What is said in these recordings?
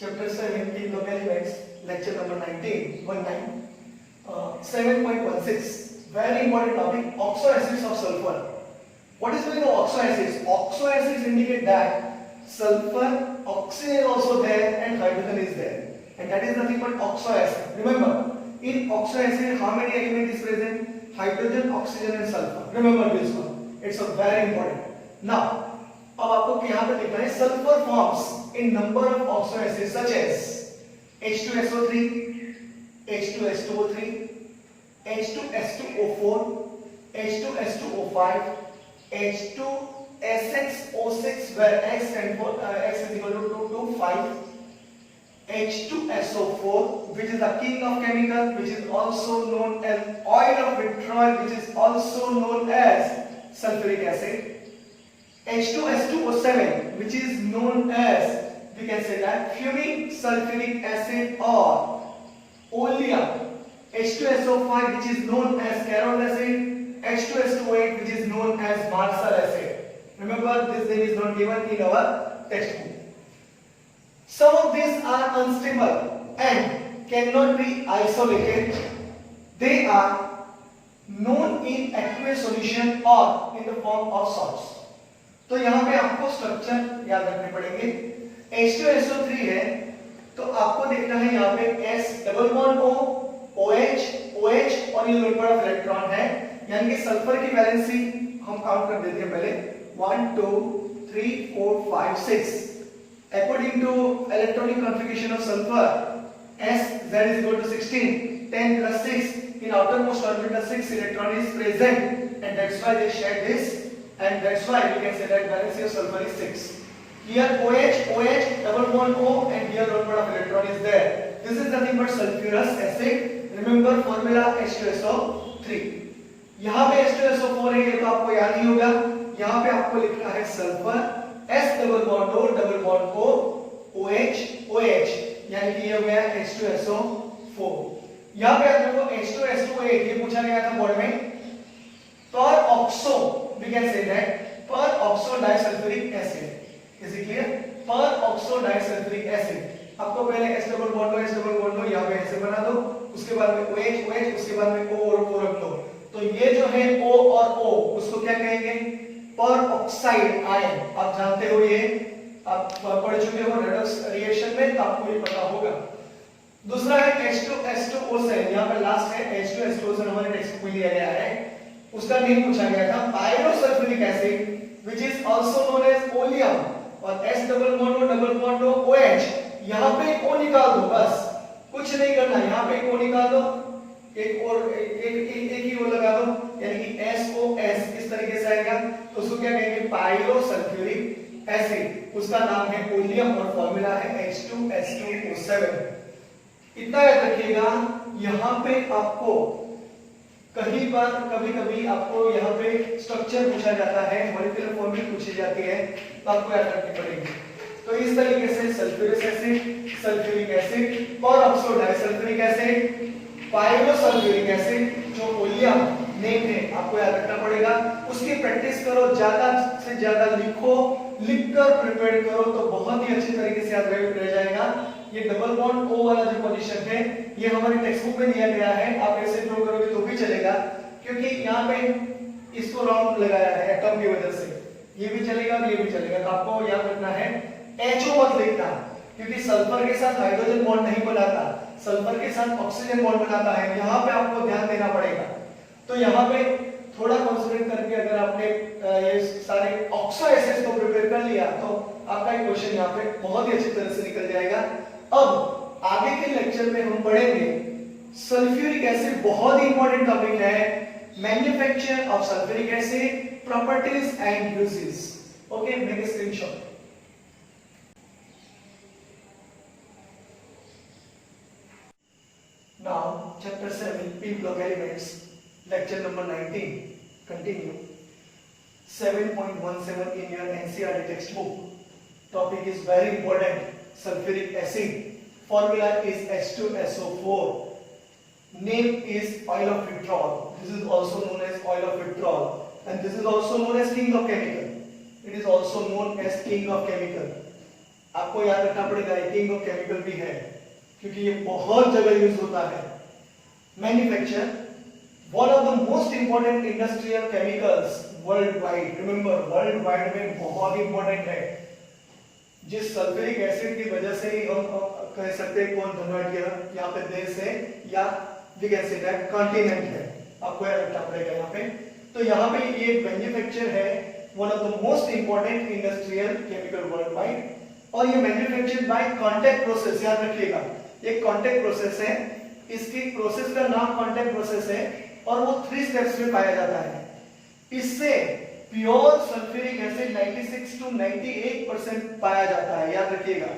Chapter 7, Table of Elements, lecture number 7.16. Very important topic, oxoacids of sulfur. What is meaning of oxoacids? Oxoacids indicate that sulfur, oxygen is also there and hydrogen is there. And that is nothing but oxoacid. Remember, in oxoacid, how many elements is present? Hydrogen, oxygen and sulfur. Remember this one. It's a very important. Now, अब आपको यहाँ पे लिखना है sulphur forms in number of oxo acid such as H2SO3, H2S2O3, H2S2O4, H2S2O5, H2SXO6 where X stands for X is equal to 5, H2SO4 which is the king of chemical, which is also known as oil of vitriol, which is also known as sulfuric acid. H2S2O7 which is known as, we can say that, fuming sulfuric acid or oleum. H2SO5 which is known as Carroll acid. H2S2O8 which is known as Marshall acid. Remember, this name is not given in our textbook. Some of these are unstable and cannot be isolated. They are known in aqueous solution or in the form of salts. तो यहाँ पे आपको structure याद रखने पड़ेंगे. H2SO3 है तो आपको देखना है यहाँ पे S double bond O, OH, OH और ये लोड ऑफ इलेक्ट्रॉन है, यानी कि सल्फर की वैलेंसी हम काउंट कर देते हैं पहले 1 2 3 4 5 6. According to electronic configuration of sulfur, S Z is equal to 16. 10 plus 6 in outermost orbital 6 electron is present, and that's why they share this. And that's why we can say that valency of sulfur is 6. Here OH, OH, double bond O, and here one part of electron is there. This is nothing but sulfurous acid. Remember formula H2SO3. यहाँ पे H2SO4 है, ये तो आपको याद ही होगा. यहाँ पे आपको लिखना है sulphur S double bond O, double bond O, OH, OH, यानी कि ये हो गया H2SO4. यहाँ पे आप देखो H2S2O8 ये पूछा गया था बोर्ड में. Per oxo, we can say that per oxo disulfuric acid. Is it clear? Per oxo disulfuric acid. आपको पहले S double bond O, S double bond O यहाँ पे ऐसे बना दो, उसके बाद में OH, OH, उसके बाद में O और O रख दो. तो ये जो है O और O, उसको क्या कहेंगे? Per oxide ion. आप जानते हो ये, आप पढ़ चुके हो रेडॉक्स रिएक्शन में, तो आपको ये पता होगा. दूसरा है H2S2O7. यहाँ पे लास्ट है H2S2O7 हमारे टेक्स्ट में दिया गया है. उसका नेम पूछा गया था pyrosulphuric acid which is also known as oleum, और S double bond O double bond O OH. यहाँ पे O निकाल दो, बस कुछ नहीं करना. यहाँ पे O निकाल दो, एक और एक ही O लगा दो, यानी कि SOS इस तरीके से आएगा. तो उसको क्या कहेंगे? Pyrosulphuric acid. उसका नाम है ओलियम और फॉर्मूला है H2S2O7. इतना याद रखिएगा. यहाँ पे आपको कहीं बार कभी-कभी आपको यहाँ पे स्ट्रक्चर पूछा जाता है, मॉलिक्यूलर फॉर्मूले पूछी जाती है, तो आपको याद रखनी पड़ेगी. तो इस तरीके से सल्फ्यूरिक एसिड, सल्फ्यूरिक एसिड, पर oxo disulphuric acid, pyrosulphuric acid, जो ओलियम नेम है आपको याद रखना पड़ेगा. उसकी प्रैक्टिस करो, ज्यादा से ज्यादा लिखो, लिखकर प्रिपेयर करो तो बहुत ही अच्छी तरीके से याद रह जाएगा. ये डबल बॉन्ड O वाला जो पोजीशन है ये हमारी टेक्स्ट बुक में दिया गया है. आप ऐसे ड्रॉ करोगे तो भी चलेगा, क्योंकि यहाँ पे इसको राउंड लगाया है एटम की वजह से. ये भी चलेगा और ये भी चलेगा. तो आपको याद रखना है HO मत लिखना, क्योंकि सल्फर के साथ हाइड्रोजन बॉन्ड नहीं बनाता, सल्फर के साथ ऑक्सीजन बॉन्ड बनाता है. यहाँ पे आपको ध्यान देना पड़ेगा. तो यहाँ पे थोड़ा कंसीडर करके अगर आपने ये सारे ऑक्सो एसिड्स को प्रिपेयर कर लिया तो आपका ये क्वेश्चन यहाँ पे बहुत ही अच्छी तरह से निकल जाएगा. अब आगे के लेक्चर में हम पढ़ेंगे सल्फ्यूरिक एसिड. बहुत ही इंपॉर्टेंट टॉपिक है. Manufacture of sulphuric acid, properties and uses. Okay, make a screenshot. Now chapter 7 people of elements, lecture number 19. Continue. 7.17 in your NCERT textbook. Topic is very important. Sulfuric acid. Formula is H2SO4. Name is oil of vitriol. This is also known as oil of vitriol, and this is also known as king of chemical. It is also known as king of chemical. आपको याद रखना पड़ेगा, king of chemical भी है क्योंकि ये बहुत जगह यूज होता है। Manufacture one of the most important industrial chemicals world wide. Remember, world wide में बहुत इंपॉर्टेंट है। जिस सल्फ्यूरिक एसिड की वजह से ही हम कह सकते हैं कौन धनवाट यहाँ पे देश है या we can say that continent है। आपको याद रखना पड़ेगा यहाँ पे। तो यहाँ पे ये मैन्युफैक्चर है one of the most important industrial chemical world wide, और ये मैन्युफैक्चर्ड बाय कांटेक्ट प्रोसेस। याद रखिएगा, ये कांटेक्ट प्रोसेस है, इसकी प्रोसेस का नाम कांटेक्ट प्रोसेस है और वो 3 स्टेप्स में पाया जाता है। इससे प्योर सल्फ्यूरिक एसिड 96 to 98% पाया जाता है। याद रखिएगा,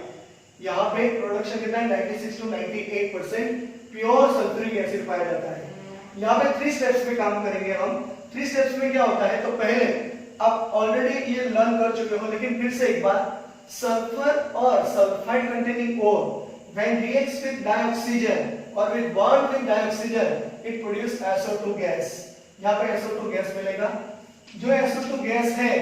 यहाँ पे प्रोडक्शन कितना है, 96 to 98% प्योर सल्फ्यूरिक एसिड पाया जाता है। यहाँ पे 3 स्टेप्स में काम करेंगे हम। 3 स्टेप्स में क्या होता है, तो पहले आप ऑलरेडी ये लर्न कर चुके हो, लेकिन फिर से एक बार, सल्फर और sulphide containing ore when reacts with dioxygen or with bond with dioxygen it produce SO2 gas। यहाँ पे SO2 गैस मिलेगा। जो SO2 गैस है,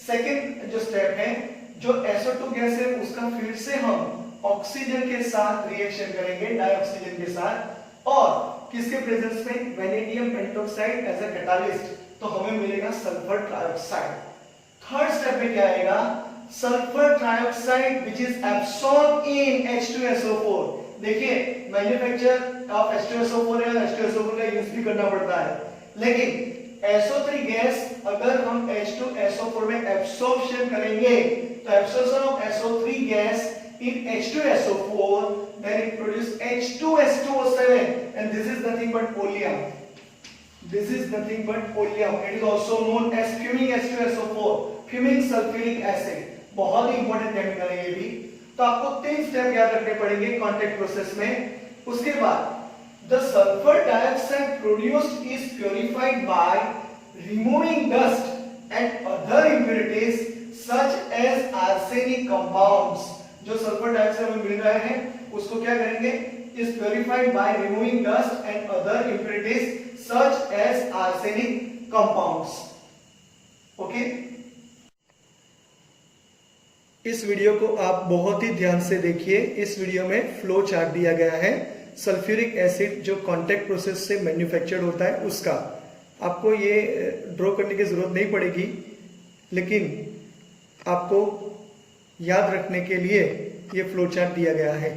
सेकंड जो स्टेप है, जो SO2 गैस है उसका फिर से हम ऑक्सीजन के साथ रिएक्शन करेंगे, डाइऑक्सीजन के साथ, और किसके प्रेजेंस में, vanadium pentoxide as a catalyst, तो हमें मिलेगा सल्फर ट्राइऑक्साइड। थर्ड स्टेप में क्या आएगा, sulphur trioxide which is absorbed in H2SO4। देखिए, मैन्युफैक्चर ऑफ H2SO4 है, H2SO4 का यूज भी करना पड़ता है, लेकिन SO3 गैस अगर हम H2SO4 में एब्सॉर्प्शन करेंगे तो absorption of SO3 gas in H2SO4 then it produce H2S2O7 and this is nothing but oleum। This is nothing but oleum। It is also known as fuming H2SO4, fuming sulfuric acid। बहुत ही important chemical है ये भी। तो आपको 3 step याद रखने पड़ेंगे contact process में। उसके बाद the sulfur dioxide produced is purified by removing dust and other impurities such as arsenic compounds। जो सल्फर डाइऑक्साइड हमें मिल रहा है उसको क्या करेंगे, is purified by removing dust and other impurities such as arsenic compounds। Okay, इस video को आप बहुत ही ध्यान से देखिए। इस वीडियो में फ्लो चार्ट दिया गया है सल्फ्यूरिक एसिड जो कांटेक्ट प्रोसेस से मैन्युफैक्चर्ड होता है उसका। आपको ये ड्रॉ करने की जरूरत नहीं पड़ेगी, लेकिन आपको याद रखने के लिए ये फ्लो चार्ट दिया गया है।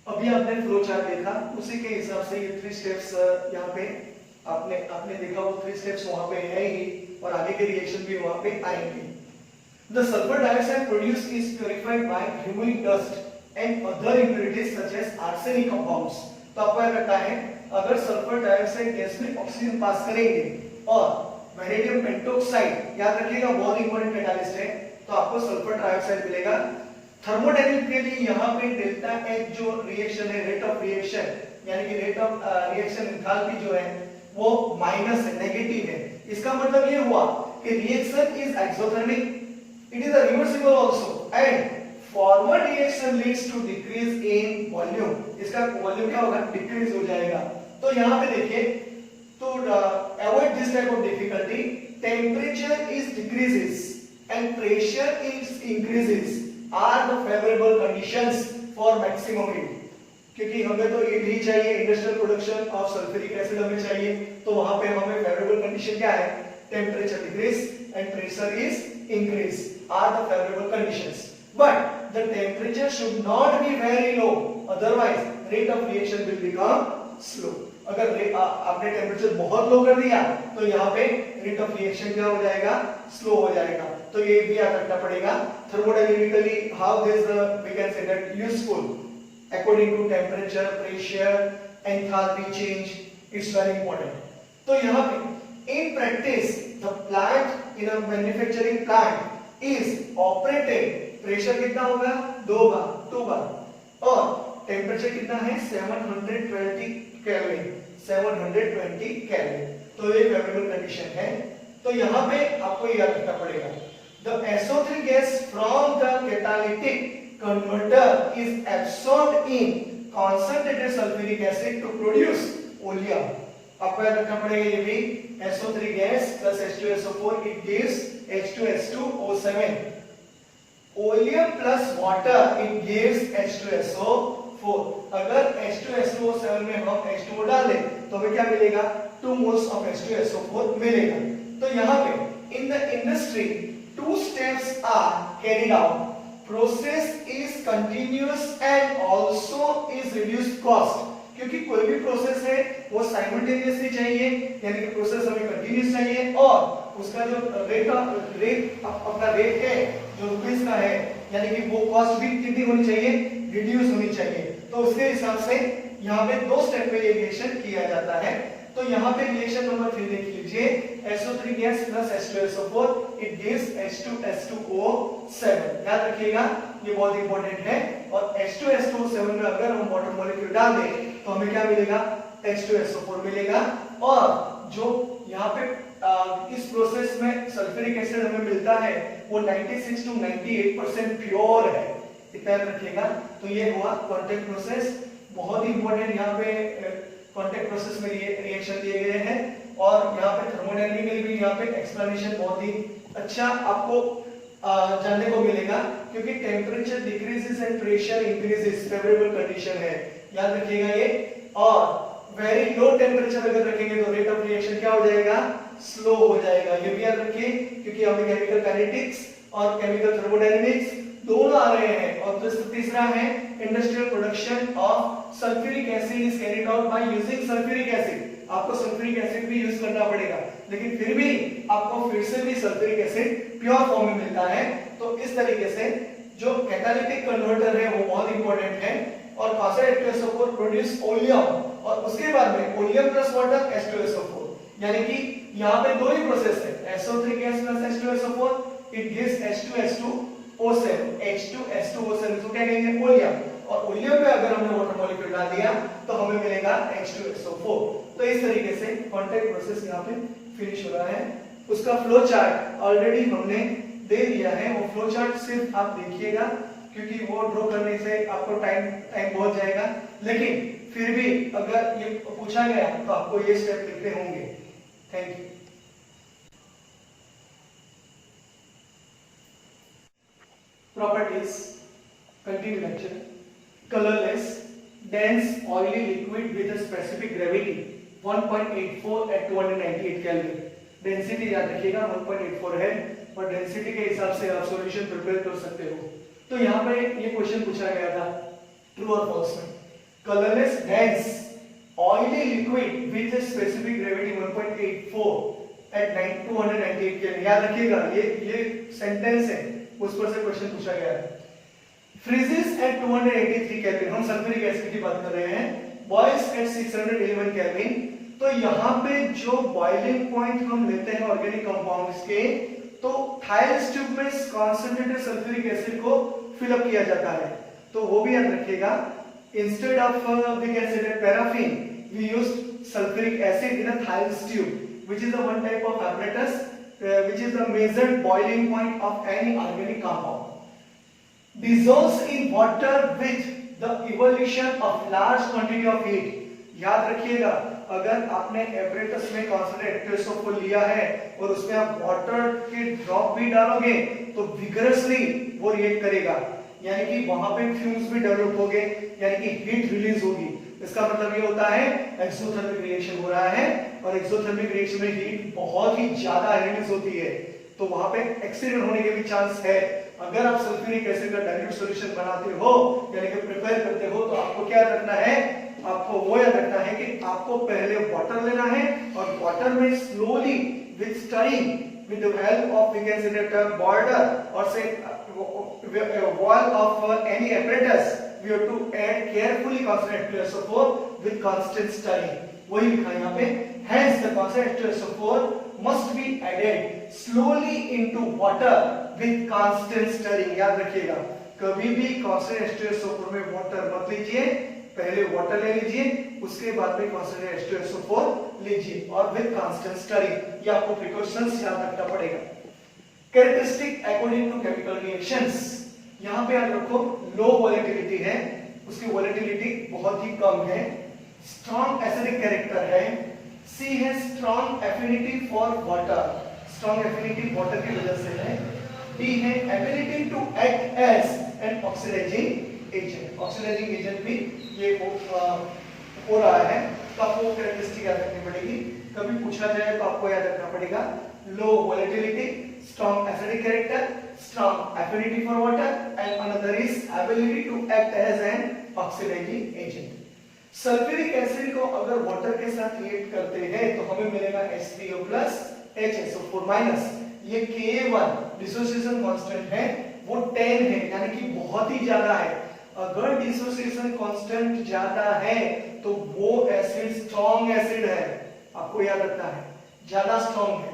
अभी आपने फ्लो चार्ट देखा, उसी के हिसाब से ये 3 स्टेप्स यहाँ पे आपने देखा, वो 3 स्टेप्स वहां पे है ही, और आगे के रिएक्शन भी वहां पे आएंगे। The sulfur dioxide produced is purified by removing dust and other impurities such as arsenic compounds। तो आपको याद रखना है, अगर सल्फर डाइऑक्साइड गैस में ऑक्सीजन पास करेंगे और वैनेडियम पेंटोक्साइड, याद रखिएगा बहुत इंपॉर्टेंट कैटालिस्ट है, तो आपको सल्फर ट्राइऑक्साइड मिलेगा। थर्मोडायनेमिक के लिए यहाँ पे डेल्टा एच जो रिएक्शन है, रेट ऑफ रिएक्शन, यानी कि रेट ऑफ रिएक्शन एंथैल्पी जो है वो माइनस है, नेगेटिव है। इसका मतलब ये हुआ कि reaction is exothermic, it is a reversible also, and forward reaction leads to decrease in volume. इसका वॉल्यूम क्या होगा, डिक्रीज हो जाएगा। तो यहाँ पे देखिए, तो avoid this type of difficulty, temperature is decreases and pressure is increases are the favorable conditions for maximum yield। क्योंकि हमें तो yield ही चाहिए, industrial production of sulphuric acid हमें चाहिए, तो वहां पे हमें फेवरेबल कंडीशन क्या है, temperature decrease and pressure is increase are the favourable conditions. But the temperature should not be very low, otherwise rate of reaction will become slow. अगर आपने टेम्परेचर बहुत लो कर दिया तो यहाँ पे रेट ऑफ रिएक्शन क्या हो जाएगा, स्लो हो जाएगा। तो ये भी याद रखना पड़ेगा। Thermodynamically, how this we can say that useful according to temperature, pressure, enthalpy change, it's very important। तो यहाँ पे in practice the plant in a manufacturing plant is operated, pressure कितना होगा, 2 बार, और temperature कितना है, 720 केल्विन, 720 केल्विन। तो ये फेवरेबल कंडीशन है। तो यहाँ पे आपको याद रखना पड़ेगा, the SO3 gas from the catalytic converter is absorbed in concentrated sulfuric acid to produce oleum। आपको याद रखना पड़ेगा ये भी SO3 gas plus H2SO4 it gives H2S2O7 oleum plus water it gives H2SO4 अगर H2SO7 में हम H2O डाल दें तो हमें क्या मिलेगा 2 moles of H2SO4 मिलेगा। तो यहाँ पे in the industry 2 steps are carried out process is continuous and also is reduced cost क्योंकि कोई भी प्रोसेस है वो साइमल्टेनियसली चाहिए यानी कि प्रोसेस हमें कंटिन्यूस चाहिए और उसका जो रेट अपना रेट है जो रुपीस का है यानी कि वो कॉस्ट भी कितनी होनी चाहिए रिड्यूस होनी चाहिए। तो उसके हिसाब से यहाँ पे 2 स्टेप में ये रिएक्शन किया जाता है। तो यहाँ पे रिएक्शन नंबर 3 देख लीजिए SO3 gas plus H2SO4 it gives H2S2O7 याद रखिएगा ये बहुत इंपॉर्टेंट है। और H2S2O7 में अगर हम वाटर मॉलिक्यूल डाल दें तो हमें क्या मिलेगा H2SO4 मिलेगा। और जो यहाँ पे इस प्रोसेस में सल्फ्यूरिक एसिड हमें मिलता है वो 96 to 98% प्योर है इतना याद रखिएगा। तो ये हुआ कांटेक्ट प्रोसेस बहुत ही इंपॉर्टेंट यहाँ पे कांटेक्ट प्रोसेस में ये रिएक्शन दिए गए हैं और यहाँ पे थर्मोडायनामिकली भी यहाँ पे एक्सप्लेनेशन बहुत ही अच्छा आपको जानने को मिलेगा क्योंकि temperature decreases and pressure increases favourable condition है याद रखिएगा ये। और वेरी लो टेम्परेचर अगर रखेंगे तो रेट ऑफ रिएक्शन क्या हो जाएगा स्लो हो जाएगा ये भी याद रखिए क्योंकि हमें केमिकल काइनेटिक्स और केमिकल थर्मोडायनामिक्स दोनों आ रहे हैं। और तीसरा है industrial production of sulphuric acid is carried out by using sulphuric acid आपको सल्फ्यूरिक एसिड भी यूज करना पड़ेगा लेकिन फिर भी आपको फिर से भी सल्फ्यूरिक एसिड प्योर फॉर्म में मिलता है। तो इस तरीके से जो कैटालिटिक कन्वर्टर है वो बहुत इंपॉर्टेंट है और H2SO4 प्रोड्यूस ओलियम और उसके बाद में ओलियम प्लस वाटर H2SO4 यानी कि यहाँ पे 2 ही प्रोसेस है SO3 gas plus H2SO4 it gives H2S2O7 H2S2O7 इसको क्या कहेंगे ओलियम और ओलियम पे अगर हमने वाटर मॉलिक्यूल डाल दिया तो हमें मिलेगा H2SO4। तो इस तरीके से कांटेक्ट प्रोसेस यहाँ पे फिनिश हो रहा है। उसका फ्लो चार्ट ऑलरेडी हमने दे दिया है वो फ्लो चार्ट सिर्फ आप देखिएगा क्योंकि वो ड्रॉ करने से आपको टाइम बहुत जाएगा लेकिन फिर भी अगर ये पूछा गया तो आपको ये स्टेप लिखने होंगे। Thank you. Properties continue lecture colorless dense oily liquid with a specific gravity 1.84 at 298 Kelvin density याद रखिएगा 1.84 है और डेंसिटी के हिसाब से आप सॉल्यूशन प्रिपेयर कर सकते हो। तो यहाँ पे ये क्वेश्चन पूछा गया था ट्रू और फॉल्स में colourless dense oily liquid with a specific gravity 1.84 at 298 kelvin याद रखिएगा ये सेंटेंस है उस पर से क्वेश्चन पूछा गया है। फ्रीजेस एट 283 केल्विन हम सल्फ्यूरिक एसिड की बात कर रहे हैं बॉइल्स एट 611 केल्विन। तो यहाँ पे जो बॉइलिंग पॉइंट हम लेते हैं ऑर्गेनिक कंपाउंड्स के तो थायल्स ट्यूब में कंसंट्रेटेड सल्फ्यूरिक एसिड को फिल अप किया जाता है। तो वो भी याद रखिएगा instead of we can say paraffin we used sulphuric acid in a Thiele's tube which is the one type of apparatus which is the measured boiling point of any organic compound dissolves in water with the evolution of large quantity of heat। याद रखिएगा अगर आपने apparatus में concentrate H2SO4 लिया है और उसमें आप वाटर के ड्रॉप भी डालोगे तो विगरसली वो रिएक्ट करेगा यानी कि वहां पे फ्यूम्स भी डेवलप होंगे यानी कि हीट रिलीज होगी। इसका मतलब ये होता है एक्सोथर्मिक रिएक्शन हो रहा है और एक्सोथर्मिक रिएक्शन में हीट बहुत ही ज्यादा रिलीज होती है तो वहां पे एक्सीडेंट होने के भी चांस है। अगर आप सल्फ्यूरिक एसिड का डाइल्यूट सॉल्यूशन बनाते हो यानी कि प्रिपेयर करते हो तो आपको क्या रखना है आपको वो याद रखना है कि आपको पहले वाटर लेना है और वाटर में slowly with stirring with the help of we can say that border or say wall of any apparatus we have to add carefully concentrate H2SO4 with constant stirring वही लिखा है यहाँ पे hence the concentrate H2SO4 must be added slowly into water with constant stirring याद रखिएगा कभी भी concentrate H2SO4 में वाटर मत लीजिए पहले वाटर ले लीजिए उसके बाद में concentrate H2SO4 लीजिए और विद कांस्टेंट स्टरिंग ये आपको प्रिकॉशंस याद रखना पड़ेगा। Characteristic according to chemical reactions यहां पे याद रखो लो वोलेटिलिटी है उसकी वोलेटिलिटी बहुत ही कम है स्ट्रॉन्ग एसिडिक कैरेक्टर है सी है strong affinity for water, strong affinity water की वजह से है। डी है ability to act as an oxidising agent, oxidising agent भी ये हो रहा है। तो आपको कैरेक्टरिस्टिक याद रखनी पड़ेगी, कभी पूछा जाए तो आपको याद रखना पड़ेगा low volatility, strong acidic character, strong affinity for water and another is ability to act as an oxidising agent. Sulphuric acid को अगर वाटर के साथ रिएक्ट करते हैं तो हमें मिलेगा H3O प्लस HSO4 माइनस। ये Ka1 डिसोसिएशन कांस्टेंट है वो 10 है, यानी कि बहुत ही ज्यादा है। अगर डिसोसिएशन कांस्टेंट ज्यादा है तो वो एसिड स्ट्रॉन्ग एसिड है, आपको याद रखना है, ज्यादा स्ट्रॉन्ग है।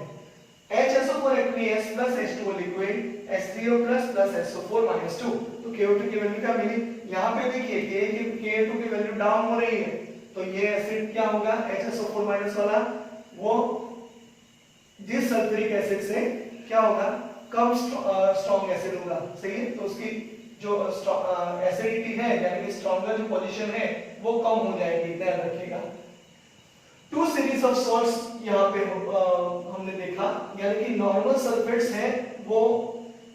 HSO4 aqueous plus H2O liquid, H3O plus plus SO4 minus 2। तो KO2 की वैल्यू क्या मिली? यहाँ पे देखिए Ka2 की वैल्यू डाउन हो रही है, तो ये एसिड क्या होगा? HSO4 माइनस वाला वो जिस सल्फ्यूरिक एसिड से क्या होगा? कम स्ट्रॉन्ग एसिड होगा, सही है। तो उसकी जो एसिडिटी है यानी कि स्ट्रॉन्गर जो पोजीशन है वो कम हो जाएगी, ध्यान रखिएगा। टू सीरीज ऑफ सॉल्ट्स यहाँ पे हमने देखा, यानी कि नॉर्मल सल्फेट्स हैं वो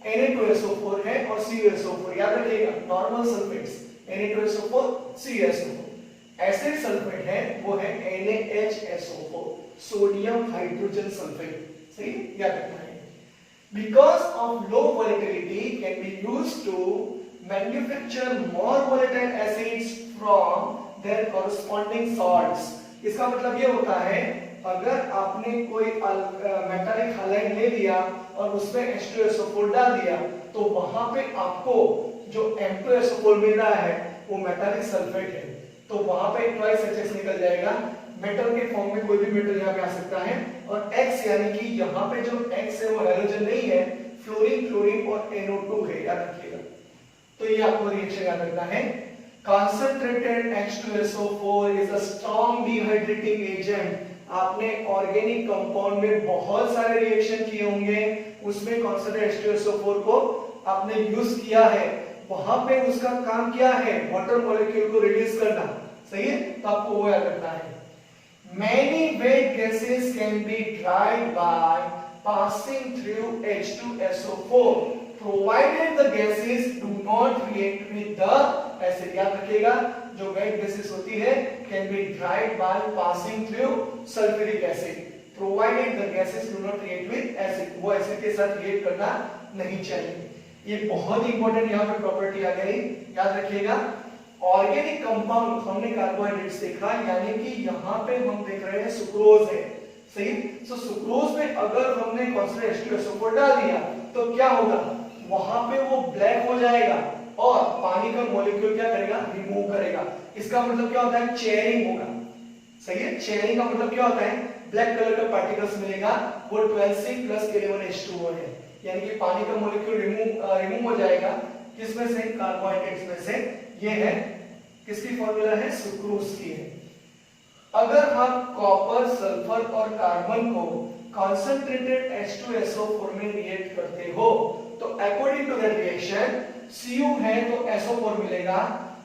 Na2SO4 है और CuSO4, याद रखिएगा normal sulphates Na2SO4 CuSO4। Acid sulphate है वो है NaHSO4, सोडियम हाइड्रोजन सल्फेट, सही याद रखना है। Because of low volatility can be used to manufacture more volatile acids from their corresponding salts। इसका मतलब ये होता है अगर आपने कोई मेटालिक हैलाइड ले लिया और उसमें H2SO4 डाल दिया तो वहां पे आपको जो M2SO4 मिल रहा है वो मेटालिक सल्फेट है, तो वहां पे ट्वाइस H निकल जाएगा। मेटल के फॉर्म में कोई भी मेटल यहाँ पे आ सकता है, और X यानी कि यहाँ पे जो X है वो हाइड्रोजन नहीं है, फ्लोरीन, क्लोरीन और NO2 है, याद रखिएगा। तो ये आपको रिएक्शन याद रखना है। Concentrated H2SO4 is a strong dehydrating agent। आपने ऑर्गेनिक कंपाउंड में बहुत सारे रिएक्शन किए होंगे, उसमें concentrated H2SO4 को आपने यूज किया है, वहां पे उसका काम क्या है? वाटर मॉलिक्यूल को रिलीज करना, सही है। तो आपको वो याद रखना है। Many wet gases can be dried by passing through H2SO4 provided the gases do not react with the acid। याद रखिएगा जो wet gases होती है can be dried by passing through sulfuric acid provided the gases do not react with acid। वो acid के साथ react करना नहीं चाहिए। ये बहुत इंपॉर्टेंट यहाँ पे प्रॉपर्टी आ गई, याद रखिएगा। ऑर्गेनिक कंपाउंड हमने कार्बोहाइड्रेट्स देखा, यानी कि यहाँ पे हम देख रहे हैं सुक्रोज है, सही। सो सुक्रोज में अगर हमने कॉन्सेंट्रेटेड H2SO4 डाल दिया तो क्या होगा? वहां पे वो ब्लैक हो जाएगा और पानी का मॉलिक्यूल क्या करेगा? रिमूव करेगा। इसका मतलब क्या होता है? चेयरिंग होगा, सही है। चेयरिंग का मतलब क्या होता है? ब्लैक कलर का पार्टिकल्स मिलेगा, वो 12C + 11H2O है, यानी कि पानी का मॉलिक्यूल रिमूव हो जाएगा। किसमें से? कार्बोहाइड्रेट्स में से। ये है किसकी फॉर्मूला है? सुक्रोज की है। अगर हम कॉपर, सल्फर और कार्बन को कॉन्सेंट्रेटेड H2SO4 में रिएक्ट करते हो तो according to that reaction Cu है तो SO4 मिलेगा,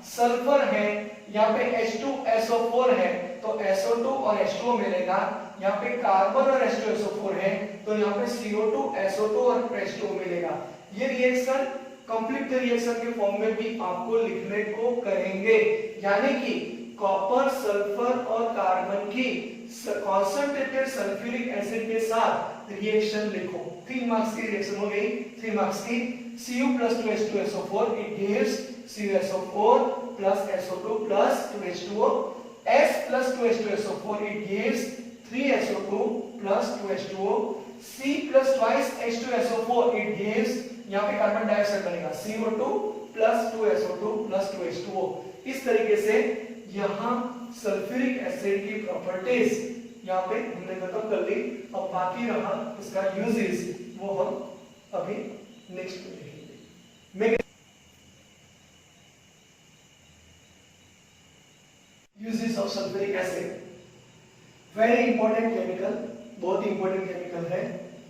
सल्फर है यहाँ पे H2SO4 है तो SO2 और H2O मिलेगा, यहाँ पे कार्बन और H2SO4 है तो यहाँ पे CO2, SO2 और H2O मिलेगा। ये रिएक्शन कंप्लीट रिएक्शन के फॉर्म में भी आपको लिखने को करेंगे, यानी कि कॉपर, सल्फर और कार्बन की कॉन्सेंट्रेटेड सल्फ्यूरिक एसिड के साथ रिएक्शन लिखो। 3 मार्क्स की रिएक्शन हो गई, 3 मार्क्स की। Cu + 2H2SO4 it gives CuSO4 + SO2 + 2H2O। S + 2H2SO4 it gives 3SO2 + 2H2O। C + twice H2SO4 it gives, यहाँ पे कार्बन डाइऑक्साइड बनेगा, CO2 + 2SO2 + 2H2O। इस तरीके से यहाँ सल्फ्यूरिक एसिड की प्रॉपर्टीज यहाँ पे हमने खत्म कर ली। अब बाकी रहा इसका यूजेस, वो हम अभी नेक्स्ट में देखेंगे। Uses of sulphuric acid, very important chemical, बहुत ही इंपॉर्टेंट केमिकल है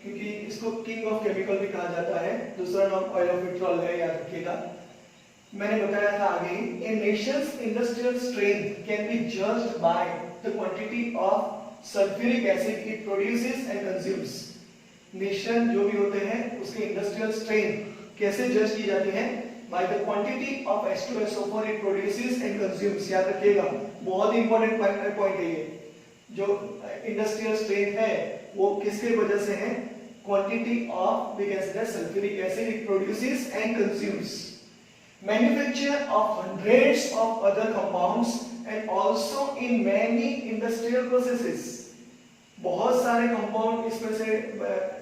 क्योंकि इसको किंग ऑफ केमिकल भी कहा जाता है। दूसरा नाम ऑयल ऑफ विट्रॉल है, याद रखिएगा। मैंने बताया था आगे, a nation's industrial strength can be judged by the quantity of sulphuric acid it produces and consumes. मिश्रण जो भी होते हैं उसके इंडस्ट्रियल स्ट्रेंथ कैसे जज की जाती है? By the quantity of H2SO4 it produces and consumes. याद रखिएगा, बहुत ही इंपॉर्टेंट पॉइंट है ये। जो इंडस्ट्रियल स्ट्रेंथ है वो किसके वजह से है? Quantity of we can say sulphuric acid it produces and consumes. Manufacture of hundreds of other compounds and also in many industrial processes। बहुत सारे कंपाउंड इसमें से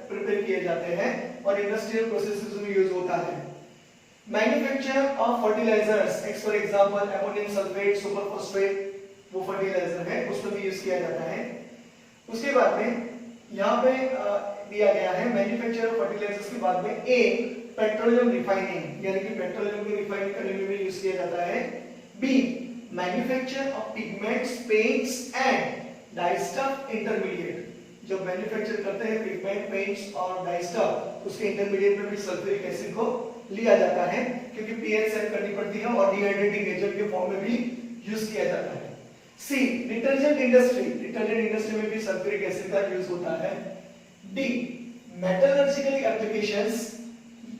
प्रिपेयर किए जाते हैं और इंडस्ट्रियल प्रोसेसेस में यूज होता है। Manufacture of fertilizers, for example ammonium sulfate, super phosphate, वो फर्टिलाइजर है, उसमें भी यूज किया जाता है। उसके बाद में यहाँ पे दिया गया है मैन्युफैक्चर ऑफ फर्टिलाइजर्स के बाद में एक पेट्रोलियम रिफाइनिंग, यानी कि पेट्रोलियम को रिफाइन करने में भी यूज किया जाता है। B manufacture of pigments, paints and dyestuff intermediate. जब मैन्युफैक्चर करते हैं पिगमेंट, पेंट्स और डाइस्टफ, उसके इंटरमीडिएट में भी सल्फ्यूरिक एसिड को लिया जाता है, क्योंकि पीएच सेट करनी पड़ती है और डिहाइड्रेटिंग एजेंट के फॉर्म में भी यूज किया जाता है। C detergent industry, detergent industry में भी सल्फ्यूरिक एसिड का यूज होता है। D metallurgical applications,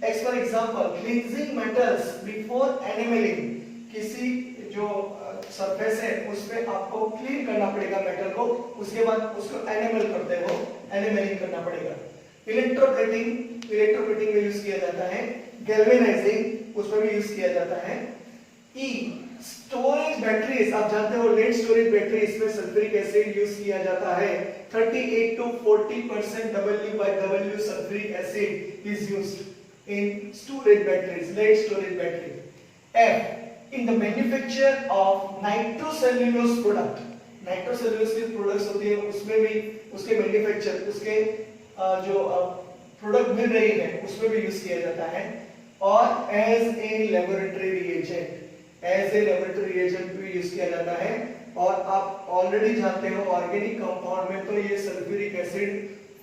for example cleansing metals before annealing. किसी जो सरफेस है उस पे आपको क्लीन करना पड़ेगा मेटल को, उसके बाद उसको एनिमल करते हो, एनिमलिंग करना पड़ेगा। इलेक्ट्रोप्लेटिंग, इलेक्ट्रोप्लेटिंग में यूज किया जाता है। गैल्वेनाइजिंग, उसमें भी यूज किया जाता है। ई स्टोरेज बैटरीज, आप जानते हो लेड स्टोरेज बैटरीज में सल्फ्यूरिक एसिड यूज किया जाता है। 38 to 40% W/W sulphuric acid is used in storage batteries, lead storage battery. F in the manufacture of nitrocellulose product, nitrocellulose के प्रोडक्ट्स होती है उसमें भी उसके मैन्युफैक्चर, उसके जो प्रोडक्ट मिल रही है उसमें भी यूज किया जाता है। और as a laboratory reagent, as a laboratory reagent भी यूज किया जाता है। और आप ऑलरेडी जानते हो ऑर्गेनिक कंपाउंड में तो ये सल्फ्यूरिक एसिड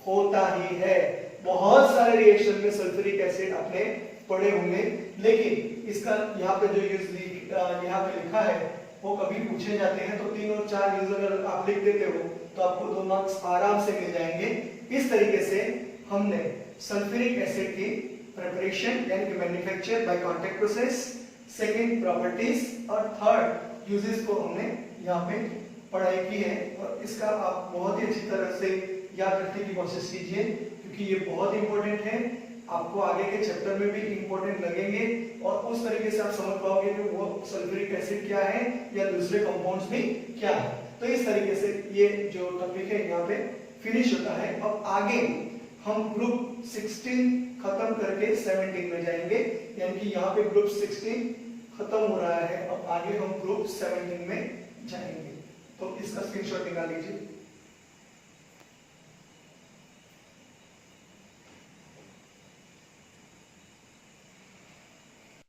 होता ही है। बहुत सारे रिएक्शन में सल्फ्यूरिक एसिड आपने पढ़े होंगे, लेकिन इसका यहाँ पे जो यूज यहाँ पे लिखा है वो कभी पूछे जाते हैं तो 3 और 4 यूज अगर आप लिख देते हो तो आपको 2 मार्क्स आराम से मिल जाएंगे। इस तरीके से हमने सल्फ्यूरिक एसिड की प्रिपरेशन यानी कि manufacture by contact process, second properties और थर्ड यूजेस को हमने यहाँ पे पढ़ाई की है। और इसका आप बहुत ही अच्छी तरह से याद रखने की कोशिश कीजिए, क्योंकि ये बहुत इंपॉर्टेंट है, आपको आगे के चैप्टर में भी इंपॉर्टेंट लगेंगे और उस तरीके से आप समझ पाओगे कि वो सल्फ्यूरिक एसिड क्या है या दूसरे कंपाउंड्स भी क्या है। तो इस तरीके से ये जो टॉपिक है यहाँ पे फिनिश होता है। अब आगे हम ग्रुप 16 खत्म करके 17 में जाएंगे, यानी कि यहाँ पे ग्रुप 16 खत्म हो रहा है, अब आगे हम ग्रुप 17 में जाएंगे। तो इसका स्क्रीनशॉट निकाल लीजिए।